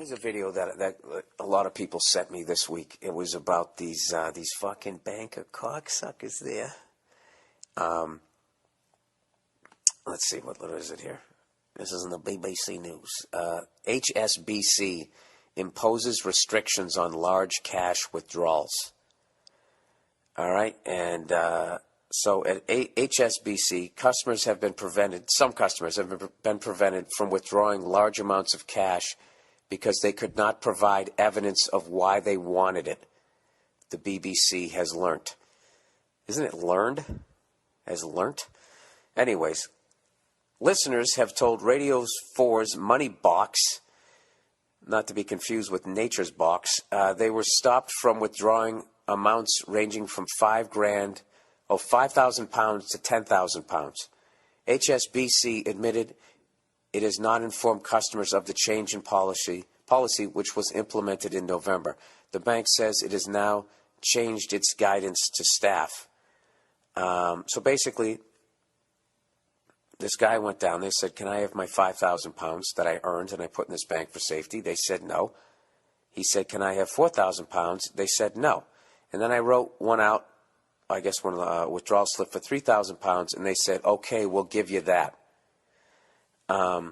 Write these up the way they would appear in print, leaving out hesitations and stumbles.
Here's a video that a lot of people sent me this week. It was about these fucking banker cocksuckers there. Let's see, what is it here? This is in the BBC News. HSBC imposes restrictions on large cash withdrawals. All right, and so at HSBC, some customers have been prevented from withdrawing large amounts of cash because they could not provide evidence of why they wanted it, the BBC has learnt. Isn't it learned? Has learnt? Anyways, listeners have told Radio 4's Money Box, not to be confused with Nature's Box, they were stopped from withdrawing amounts ranging from £5,000 to £10,000. HSBC admitted it has not informed customers of the change in policy which was implemented in November. The bank says it has now changed its guidance to staff. So basically, this guy went down. They said, can I have my £5,000 that I earned and I put in this bank for safety? They said no. He said, can I have £4,000? They said no. And then I wrote one out, I guess one withdrawal slip for £3,000, and they said, okay, we'll give you that. Blah,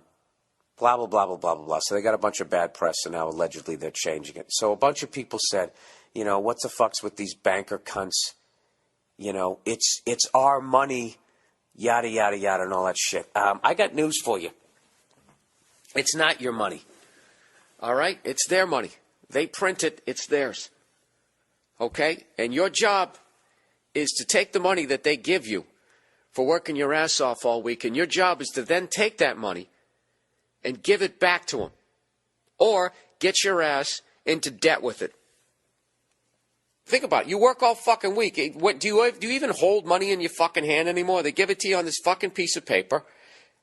blah, blah, blah, blah, blah, blah. So they got a bunch of bad press, and now allegedly they're changing it. So a bunch of people said, you know, what the fuck's with these banker cunts? You know, it's our money, yada, yada, yada, and all that shit. I got news for you. It's not your money. All right? It's their money. They print it. It's theirs. Okay? And your job is to take the money that they give you for working your ass off all week, and your job is to then take that money and give it back to them, or get your ass into debt with it. Think about it. You work all fucking week. Do you even hold money in your fucking hand anymore? They give it to you on this fucking piece of paper.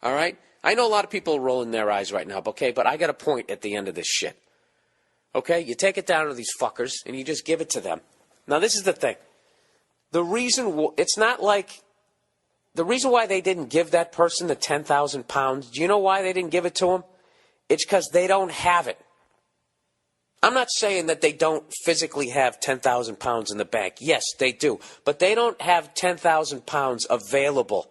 All right? I know a lot of people are rolling their eyes right now, okay, but I got a point at the end of this shit. Okay? You take it down to these fuckers, and you just give it to them. Now, this is the thing. The reason why they didn't give that person the £10,000, do you know why they didn't give it to him? It's because they don't have it. I'm not saying that they don't physically have £10,000 in the bank. Yes, they do. But they don't have £10,000 available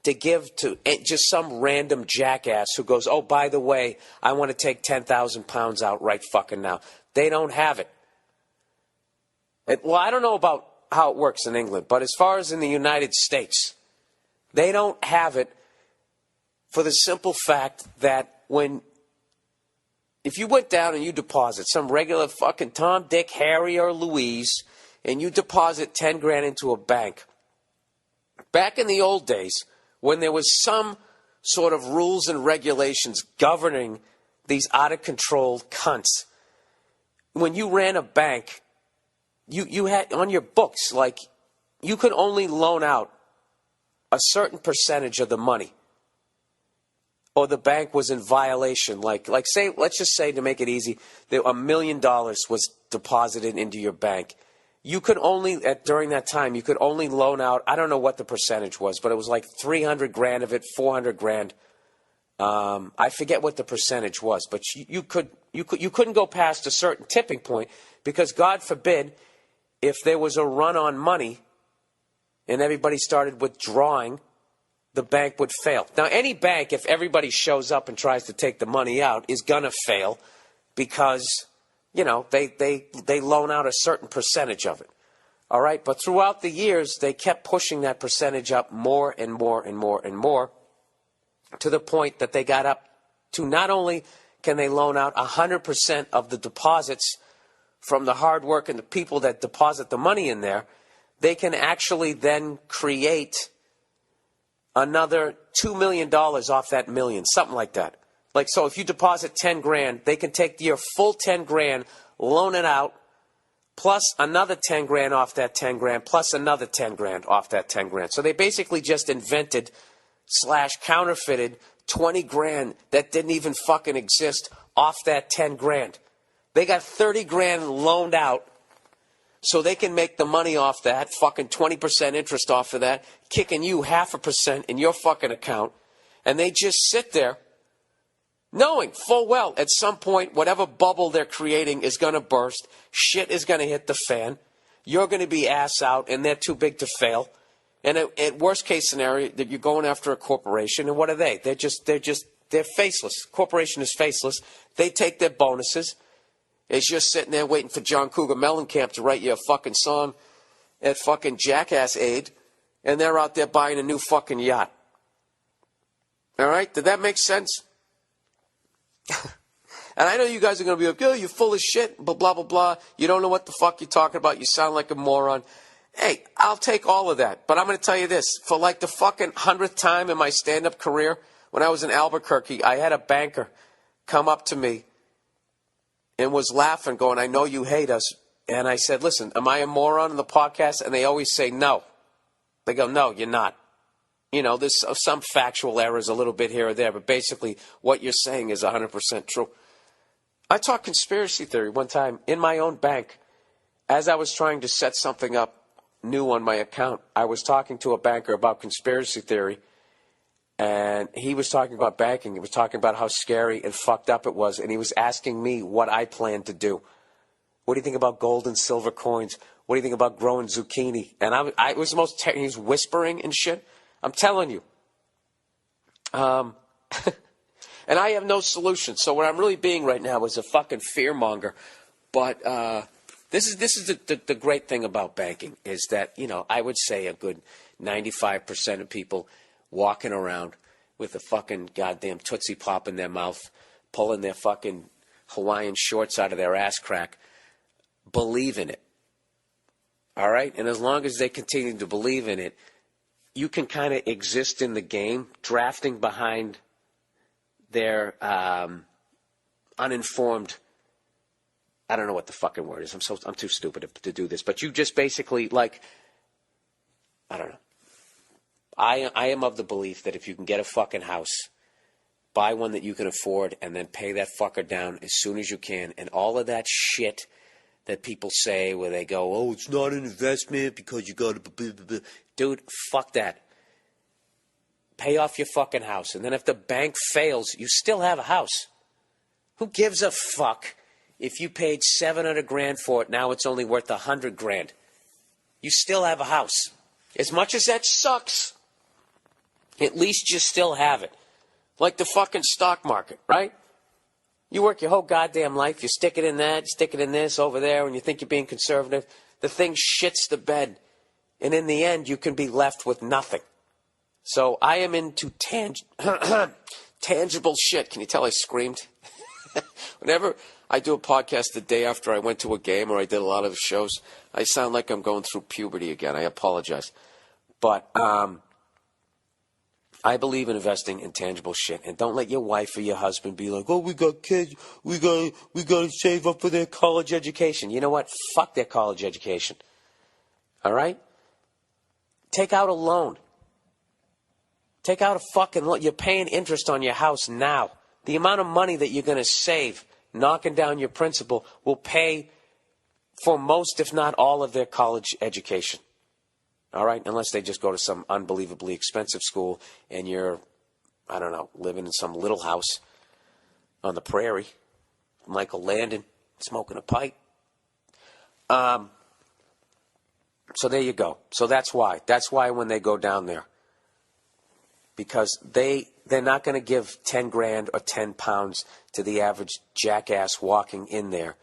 to give to just some random jackass who goes, oh, by the way, I want to take £10,000 out right fucking now. They don't have it. Well, I don't know about how it works in England, but as far as in the United States, they don't have it for the simple fact that if you went down and you deposit some regular fucking Tom, Dick, Harry, or Louise, and you deposit 10 grand into a bank, back in the old days, when there was some sort of rules and regulations governing these out-of-control cunts, when you ran a bank, you had on your books, like, you could only loan out a certain percentage of the money, or the bank was in violation. Like say, let's just say, to make it easy, that $1 million was deposited into your bank. You could only, during that time, you could only loan out, I don't know what the percentage was, but it was like 300 grand of it, 400 grand. I forget what the percentage was, but you couldn't go past a certain tipping point, because God forbid, if there was a run on money and everybody started withdrawing, the bank would fail. Now, any bank, if everybody shows up and tries to take the money out, is going to fail, because, you know, they loan out a certain percentage of it. All right? But throughout the years, they kept pushing that percentage up more and more and more and more, to the point that they got up to, not only can they loan out 100% of the deposits from the hard work and the people that deposit the money in there, they can actually then create another $2 million off that million, something like that. Like, so if you deposit 10 grand, they can take your full 10 grand, loan it out, plus another 10 grand off that 10 grand, plus another 10 grand off that 10 grand. So they basically just invented / counterfeited 20 grand that didn't even fucking exist off that 10 grand. They got 30 grand loaned out so they can make the money off that, fucking 20% interest off of that, kicking you 0.5% in your fucking account. And they just sit there knowing full well at some point whatever bubble they're creating is going to burst, shit is going to hit the fan, you're going to be ass out, and they're too big to fail. And at worst case scenario, that you're going after a corporation, and what are they? They're faceless. Corporation is faceless. They take their bonuses. As you're sitting there waiting for John Cougar Mellencamp to write you a fucking song at fucking Jackass Aid, and they're out there buying a new fucking yacht. All right? Did that make sense? And I know you guys are going to be like, oh, you're full of shit, blah, blah, blah, blah. You don't know what the fuck you're talking about. You sound like a moron. Hey, I'll take all of that. But I'm going to tell you this. For like the fucking 100th time in my stand-up career, when I was in Albuquerque, I had a banker come up to me and was laughing, going, I know you hate us. And I said, listen, am I a moron in the podcast? And they always say no. They go, no, you're not. You know, there's some factual errors a little bit here or there, but basically what you're saying is 100% true. I taught conspiracy theory one time in my own bank. As I was trying to set something up new on my account, I was talking to a banker about conspiracy theory, and he was talking about banking. He was talking about how scary and fucked up it was, and he was asking me what I planned to do. What do you think about gold and silver coins? What do you think about growing zucchini? And I was the most he was whispering and shit. I'm telling you. And I have no solution. So what I'm really being right now is a fucking fearmonger. But this is the great thing about banking is that, you know, I would say a good 95% of people walking around with a fucking goddamn Tootsie Pop in their mouth, pulling their fucking Hawaiian shorts out of their ass crack, believe in it. All right? And as long as they continue to believe in it, you can kind of exist in the game, drafting behind their uninformed, I don't know what the fucking word is. I'm too stupid to do this. But you just basically, like, I don't know. I am of the belief that if you can get a fucking house, buy one that you can afford, and then pay that fucker down as soon as you can, and all of that shit that people say where they go, oh, it's not an investment because you got to... Dude, fuck that. Pay off your fucking house. And then if the bank fails, you still have a house. Who gives a fuck if you paid $700,000 for it, now it's only worth $100,000? You still have a house. As much as that sucks, at least you still have it. Like the fucking stock market, right? You work your whole goddamn life, you stick it in that, stick it in this, over there, and you think you're being conservative. The thing shits the bed. And in the end, you can be left with nothing. So I am into tangible shit. Can you tell I screamed? Whenever I do a podcast the day after I went to a game or I did a lot of shows, I sound like I'm going through puberty again. I apologize. But I believe in investing in tangible shit. And don't let your wife or your husband be like, oh, we got kids. We got to save up for their college education. You know what? Fuck their college education. All right? Take out a loan. Take out a fucking loan. You're paying interest on your house now. The amount of money that you're going to save knocking down your principal will pay for most, if not all, of their college education. All right? Unless they just go to some unbelievably expensive school and you're, I don't know, living in some little house on the prairie, Michael Landon, smoking a pipe. So there you go. So that's why. That's why when they go down there. Because they're not going to give $10,000 or 10 pounds to the average jackass walking in there,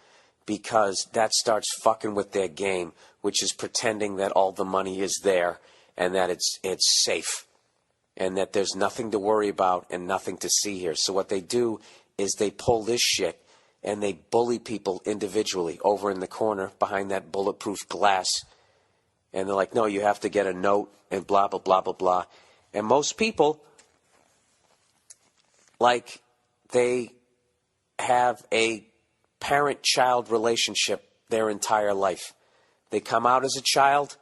because that starts fucking with their game, which is pretending that all the money is there and that it's safe and that there's nothing to worry about and nothing to see here. So what they do is they pull this shit and they bully people individually over in the corner behind that bulletproof glass. And they're like, no, you have to get a note and blah, blah, blah, blah, blah. And most people, like, they have a parent-child relationship their entire life. They come out as a child.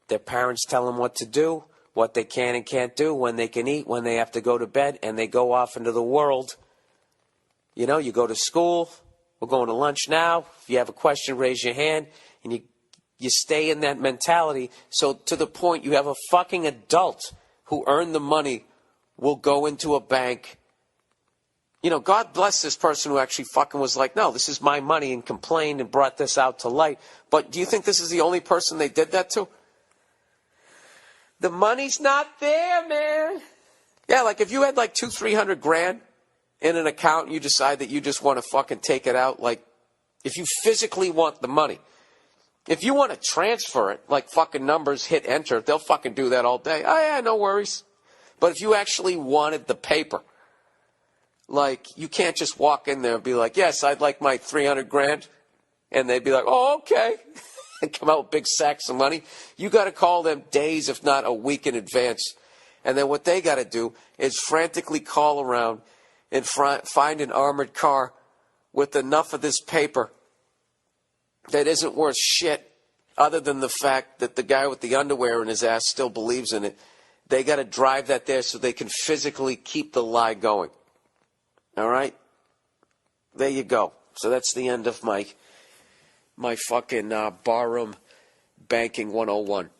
Their parents tell them what to do, what they can and can't do, when they can eat, when they have to go to bed, and they go off into the world. You know, you go to school. We're going to lunch now. If you have a question, raise your hand. And you stay in that mentality. So to the point you have a fucking adult who earned the money will go into a bank God bless this person who actually fucking was like, no, this is my money, and complained and brought this out to light. But do you think this is the only person they did that to? The money's not there, man. Yeah, like if you had like 200-300 grand in an account and you decide that you just want to fucking take it out, like if you physically want the money. If you want to transfer it, like fucking numbers, hit enter, they'll fucking do that all day. Oh yeah, no worries. But if you actually wanted the paper, like you can't just walk in there and be like, yes, I'd like my 300 grand. And they'd be like, oh, okay. And come out with big sacks of money. You got to call them days, if not a week in advance. And then what they got to do is frantically call around and find an armored car with enough of this paper that isn't worth shit other than the fact that the guy with the underwear in his ass still believes in it. They got to drive that there so they can physically keep the lie going. All right? There you go. So that's the end of my fucking barroom banking 101.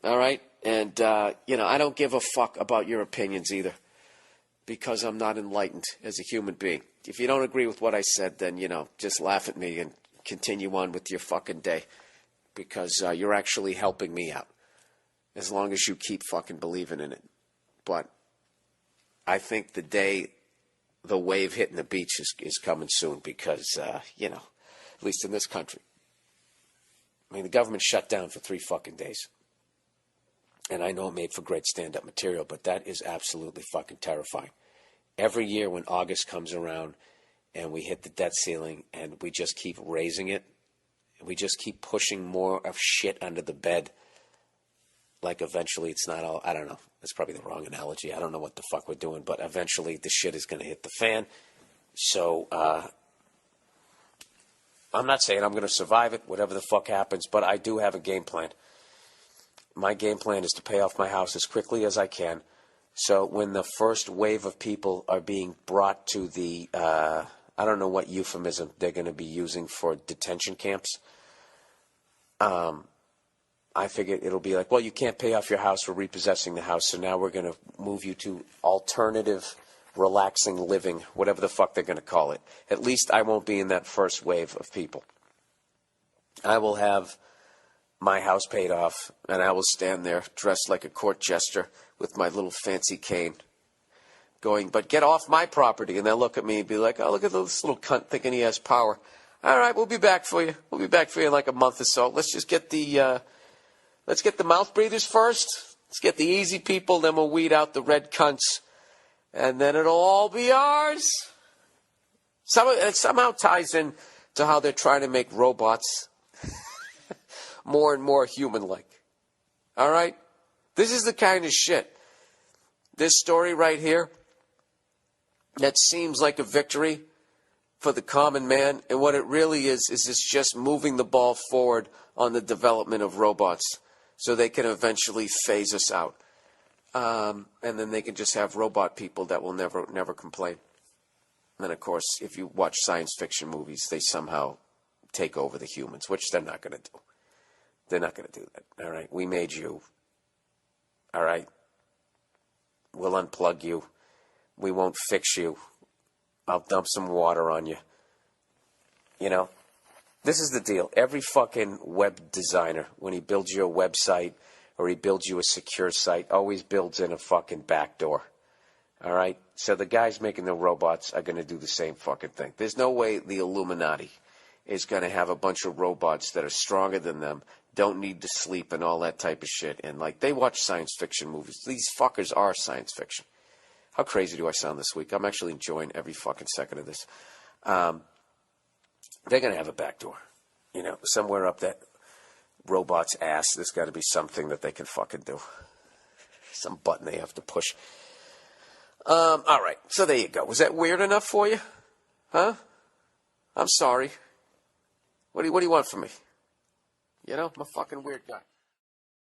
All right? And, I don't give a fuck about your opinions either because I'm not enlightened as a human being. If you don't agree with what I said, then, just laugh at me and continue on with your fucking day because you're actually helping me out as long as you keep fucking believing in it. But I think the wave hitting the beach is coming soon because, at least in this country. I mean, the government shut down for 3 fucking days. And I know it made for great stand-up material, but that is absolutely fucking terrifying. Every year when August comes around and we hit the debt ceiling and we just keep raising it, we just keep pushing more of shit under the bed, like eventually it's not all, I don't know, that's probably the wrong analogy. I don't know what the fuck we're doing, but eventually the shit is going to hit the fan. So, I'm not saying I'm going to survive it, whatever the fuck happens, but I do have a game plan. My game plan is to pay off my house as quickly as I can. So when the first wave of people are being brought to the, I don't know what euphemism they're going to be using for detention camps. I figured it'll be like, well, you can't pay off your house for repossessing the house, so now we're going to move you to alternative relaxing living, whatever the fuck they're going to call it. At least I won't be in that first wave of people. I will have my house paid off, and I will stand there dressed like a court jester with my little fancy cane going, but get off my property. And they'll look at me and be like, oh, look at this little cunt thinking he has power. All right, we'll be back for you. We'll be back for you in like a month or so. Let's just get the mouth breathers first. Let's get the easy people, then we'll weed out the red cunts. And then it'll all be ours. It somehow ties in to how they're trying to make robots more and more human-like. All right? This is the kind of shit. This story right here that seems like a victory for the common man, and what it really is it's just moving the ball forward on the development of robots so they can eventually phase us out. And then they can just have robot people that will never complain. And then, of course, if you watch science fiction movies, they somehow take over the humans, which they're not going to do. They're not going to do that. All right? We made you. All right? We'll unplug you. We won't fix you. I'll dump some water on you. This is the deal. Every fucking web designer, when he builds you a website or he builds you a secure site, always builds in a fucking backdoor. All right? So the guys making the robots are going to do the same fucking thing. There's no way the Illuminati is going to have a bunch of robots that are stronger than them, don't need to sleep and all that type of shit. And, they watch science fiction movies. These fuckers are science fiction. How crazy do I sound this week? I'm actually enjoying every fucking second of this. They're going to have a backdoor. Somewhere up that robot's ass, there's got to be something that they can fucking do. Some button they have to push. All right, so there you go. Was that weird enough for you? Huh? I'm sorry. What do you want from me? I'm a fucking weird guy.